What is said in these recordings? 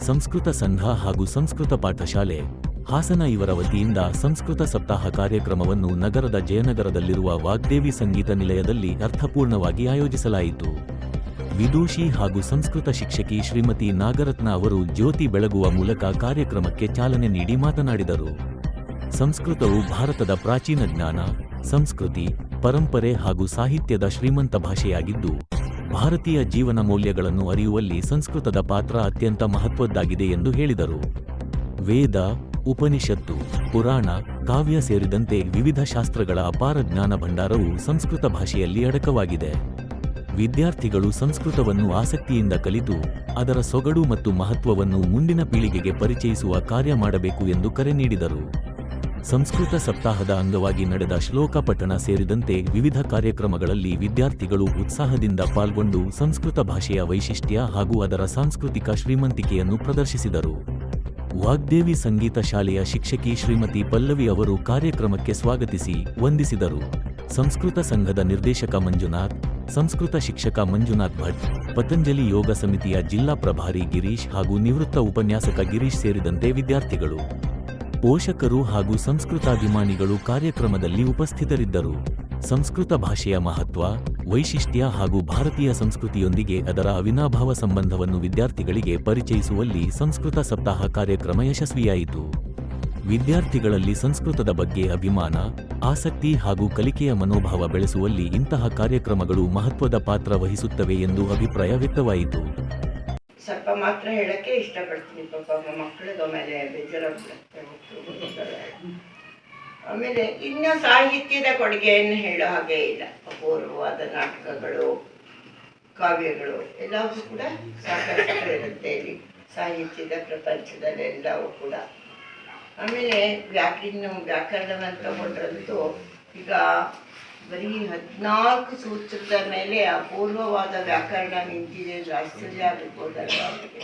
ಸಂಸ್ಕೃತ ಸಂಘ ಹಾಗೂ ಸಂಸ್ಕೃತ ಪಾಠಶಾಲೆ ಹಾಸನ ಇವರ ವತಿಯಿಂದ ಸಂಸ್ಕೃತ ಸಪ್ತಾಹ ಕಾರ್ಯಕ್ರಮವನ್ನು ನಗರದ ಜಯನಗರದಲ್ಲಿರುವ ವಾಗ್ದೇವಿ ಸಂಗೀತ ನಿಲಯದಲ್ಲಿ ಅರ್ಥಪೂರ್ಣವಾಗಿ ಆಯೋಜಿಸಲಾಯಿತು. ವಿದೂಷಿ ಹಾಗೂ ಸಂಸ್ಕೃತ ಶಿಕ್ಷಕಿ ಶ್ರೀಮತಿ ನಾಗರತ್ನ ಅವರು ಜ್ಯೋತಿ ಬೆಳಗುವ ಮೂಲಕ ಕಾರ್ಯಕ್ರಮಕ್ಕೆ ಚಾಲನೆ ನೀಡಿ ಮಾತನಾಡಿದರು. ಸಂಸ್ಕೃತವು ಭಾರತದ ಪ್ರಾಚೀನ ಜ್ಞಾನ, ಸಂಸ್ಕೃತಿ, ಪರಂಪರೆ ಹಾಗೂ ಸಾಹಿತ್ಯದ ಶ್ರೀಮಂತ ಭಾಷೆಯಾಗಿದ್ದು, ಭಾರತೀಯ ಜೀವನ ಮೌಲ್ಯಗಳನ್ನು ಅರಿಯುವಲ್ಲಿ ಸಂಸ್ಕೃತದ ಪಾತ್ರ ಅತ್ಯಂತ ಮಹತ್ವದ್ದಾಗಿದೆ ಎಂದು ಹೇಳಿದರು. ವೇದ, ಉಪನಿಷತ್ತು, ಪುರಾಣ, ಕಾವ್ಯ ಸೇರಿದಂತೆ ವಿವಿಧ ಶಾಸ್ತ್ರಗಳ ಅಪಾರ ಜ್ಞಾನ ಭಂಡಾರವು ಸಂಸ್ಕೃತ ಭಾಷೆಯಲ್ಲಿ ಅಡಕವಾಗಿದೆ. ವಿದ್ಯಾರ್ಥಿಗಳು ಸಂಸ್ಕೃತವನ್ನು ಆಸಕ್ತಿಯಿಂದ ಕಲಿತು ಅದರ ಸೊಗಡು ಮತ್ತು ಮಹತ್ವವನ್ನು ಮುಂದಿನ ಪೀಳಿಗೆಗೆ ಪರಿಚಯಿಸುವ ಕಾರ್ಯ ಮಾಡಬೇಕು ಎಂದು ಕರೆ ನೀಡಿದರು. ಸಂಸ್ಕೃತ ಸಪ್ತಾಹದ ಅಂಗವಾಗಿ ನಡೆದ ಶ್ಲೋಕ ಪಠಣ ಸೇರಿದಂತೆ ವಿವಿಧ ಕಾರ್ಯಕ್ರಮಗಳಲ್ಲಿ ವಿದ್ಯಾರ್ಥಿಗಳು ಉತ್ಸಾಹದಿಂದ ಪಾಲ್ಗೊಂಡು ಸಂಸ್ಕೃತ ಭಾಷೆಯ ವೈಶಿಷ್ಟ್ಯ ಹಾಗೂ ಅದರ ಸಾಂಸ್ಕೃತಿಕ ಶ್ರೀಮಂತಿಕೆಯನ್ನು ಪ್ರದರ್ಶಿಸಿದರು. ವಾಗ್ದೇವಿ ಸಂಗೀತ ಶಾಲೆಯ ಶಿಕ್ಷಕಿ ಶ್ರೀಮತಿ ಪಲ್ಲವಿ ಅವರು ಕಾರ್ಯಕ್ರಮಕ್ಕೆ ಸ್ವಾಗತಿಸಿ ವಂದಿಸಿದರು. ಸಂಸ್ಕೃತ ಸಂಘದ ನಿರ್ದೇಶಕ ಮಂಜುನಾಥ್, ಸಂಸ್ಕೃತ ಶಿಕ್ಷಕ ಮಂಜುನಾಥ್ ಭಟ್, ಪತಂಜಲಿ ಯೋಗ ಸಮಿತಿಯ ಜಿಲ್ಲಾ ಪ್ರಭಾರಿ ಗಿರೀಶ್ ಹಾಗೂ ನಿವೃತ್ತ ಉಪನ್ಯಾಸಕ ಗಿರೀಶ್ ಸೇರಿದಂತೆ ವಿದ್ಯಾರ್ಥಿಗಳು, ಪೋಷಕರು ಹಾಗೂ ಸಂಸ್ಕೃತಾಭಿಮಾನಿಗಳು ಕಾರ್ಯಕ್ರಮದಲ್ಲಿ ಉಪಸ್ಥಿತರಿದ್ದರು. ಸಂಸ್ಕೃತ ಭಾಷೆಯ ಮಹತ್ವ, ವೈಶಿಷ್ಟ್ಯ ಹಾಗೂ ಭಾರತೀಯ ಸಂಸ್ಕೃತಿಯೊಂದಿಗೆ ಅದರ ಅವಿನಾಭಾವ ಸಂಬಂಧವನ್ನು ವಿದ್ಯಾರ್ಥಿಗಳಿಗೆ ಪರಿಚಯಿಸುವಲ್ಲಿ ಸಂಸ್ಕೃತ ಸಪ್ತಾಹ ಕಾರ್ಯಕ್ರಮ ಯಶಸ್ವಿಯಾಯಿತು. ವಿದ್ಯಾರ್ಥಿಗಳಲ್ಲಿ ಸಂಸ್ಕೃತದ ಬಗ್ಗೆ ಅಭಿಮಾನ, ಆಸಕ್ತಿ ಹಾಗೂ ಕಲಿಕೆಯ ಮನೋಭಾವ ಬೆಳೆಸುವಲ್ಲಿ ಇಂತಹ ಕಾರ್ಯಕ್ರಮಗಳು ಮಹತ್ವದ ಪಾತ್ರ ವಹಿಸುತ್ತವೆ ಎಂದು ಅಭಿಪ್ರಾಯ ವ್ಯಕ್ತವಾಯಿತು. ಸ್ವಲ್ಪ ಮಾತ್ರ ಹೇಳಕ್ಕೆ ಇಷ್ಟಪಡ್ತೀನಿ. ಪಾಪ ಮಕ್ಕಳಿಗೆ ಆಮೇಲೆ ಬೇಜಾರಾಗ್ಬಿಡುತ್ತೆ. ಆಮೇಲೆ ಇನ್ನು ಸಾಹಿತ್ಯದ ಕೊಡುಗೆಯನ್ನು ಹೇಳೋ ಹಾಗೆ ಇಲ್ಲ. ಅಪೂರ್ವವಾದ ನಾಟಕಗಳು, ಕಾವ್ಯಗಳು ಎಲ್ಲವೂ ಕೂಡ ಸಾಕಷ್ಟು ಇರುತ್ತೆ ಇಲ್ಲಿ ಸಾಹಿತ್ಯದ ಪ್ರಪಂಚದಲ್ಲೆಲ್ಲವೂ ಕೂಡ. ಆಮೇಲೆ ವ್ಯಾಕರಣವಂತ ಹೊರಟಂತೂ ಈಗ ಬರೀ 14 ಸೂತ್ರದ ಮೇಲೆ ಅಪೂರ್ವವಾದ ವ್ಯಾಕರಣ ನಿಂತಿದೆ. ಆಶ್ಚರ್ಯ ಆಗಿರ್ಬೋದಲ್ವ ಅವರಿಗೆ.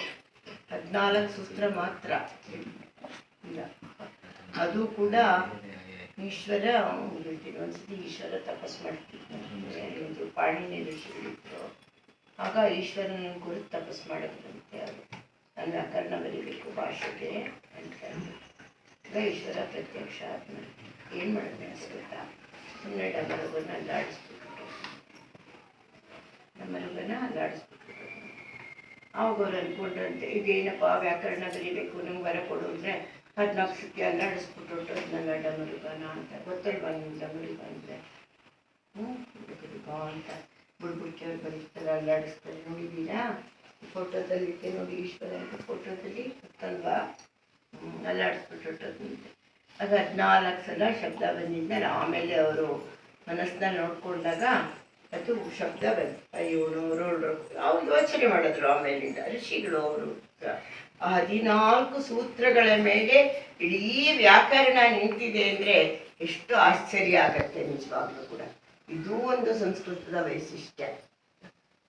14 ಸೂತ್ರ ಮಾತ್ರ ಇಲ್ಲ. ಅದು ಕೂಡ ಈಶ್ವರ ಹೇಳ್ತೀನಿ. ಒಂದ್ಸತಿ ಈಶ್ವರ ತಪಸ್ ಮಾಡ್ತಿದ್ರು, ಪಾಣಿನಿ ಋಷಿಗಳಿದ್ರು. ಆಗ ಈಶ್ವರನ ಕುರಿತು ತಪಸ್ ಮಾಡೋದಂತೆ. ಅದು ನಾನು ವ್ಯಾಕರಣ ಬರೀಬೇಕು ಭಾಷೆಗೆ ಅಂತ. ಈಗ ಈಶ್ವರ ಪ್ರತ್ಯಕ್ಷ ಆದ್ಮೇಲೆ ಏನು ಮಾಡೋದು ಅನಿಸ್ಬಿಟ್ಟ. ಸುಮ್ಮನೆ ಡಮರುಗನ ಅಲ್ಲಾಡಿಸ್ಬಿಟ್ಟು ಆವಾಗ ಅವ್ರು ಅಂದ್ಕೊಂಡ್ರಂತೆ, ಇದೇನಪ್ಪ ವ್ಯಾಕರಣ ಬರೀಬೇಕು ನಂಗೆ ವರ ಕೊಡು ಅಂದರೆ 14 ಸತಿ ಅಲ್ಲಾಡಿಸ್ಬಿಟ್ಟು ಅದನ್ನೆಲ್ಲ ಡಮರುಗನ ಅಂತ. ಗೊತ್ತಲ್ವಾ ನೀವು ಡಮರುಗ ಅಂದರೆ? ಅಂತ ಬುಡ್ಬುಡ್ಕೆ ಅವ್ರು ಬರೀತಾರೆ, ಅಲ್ಲಾಡಿಸ್ತಾರೆ. ನೋಡಿದ್ದೀರಾ ಫೋಟೋದಲ್ಲಿ ಇತ್ತೆ ನೋಡಿ, ಈಶ್ವರ ಅಂತ ಫೋಟೋದಲ್ಲಿ ಗೊತ್ತಲ್ವಾ? ಅಲ್ಲಾಡಿಸ್ಬಿಟ್ಟು ಅದು 14 ಸಲ ಶಬ್ದ ಬಂದಿದ್ಮೇಲೆ ಆಮೇಲೆ ಅವರು ಮನಸ್ಸಿನಲ್ಲಿ ನೋಡ್ಕೊಂಡಾಗ ಅದು ಶಬ್ದ ಬಂತು. 700 ಅವ್ರು ಯೋಚನೆ ಮಾಡಿದ್ರು. ಆಮೇಲಿಂದ ಋಷಿಗಳು ಅವರು 14 ಸೂತ್ರಗಳ ಮೇಲೆ ಇಡೀ ವ್ಯಾಕರಣ ನಿಂತಿದೆ ಅಂದರೆ ಎಷ್ಟು ಆಶ್ಚರ್ಯ ಆಗತ್ತೆ ನಿಜವಾಗ್ಲೂ ಕೂಡ. ಇದು ಒಂದು ಸಂಸ್ಕೃತದ ವೈಶಿಷ್ಟ್ಯ.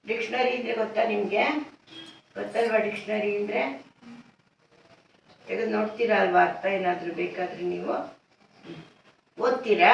ಡಿಕ್ಷನರಿ ಅಂದರೆ ಗೊತ್ತಾ ನಿಮಗೆ? ಗೊತ್ತಲ್ವಾ ಡಿಕ್ಷನರಿ ಅಂದರೆ? ತೆಗೆದು ನೋಡ್ತೀರಾ ಅಲ್ವಾ? ಅರ್ಥ ಏನಾದರೂ ಬೇಕಾದ್ರೆ ನೀವು ಓದ್ತೀರಾ?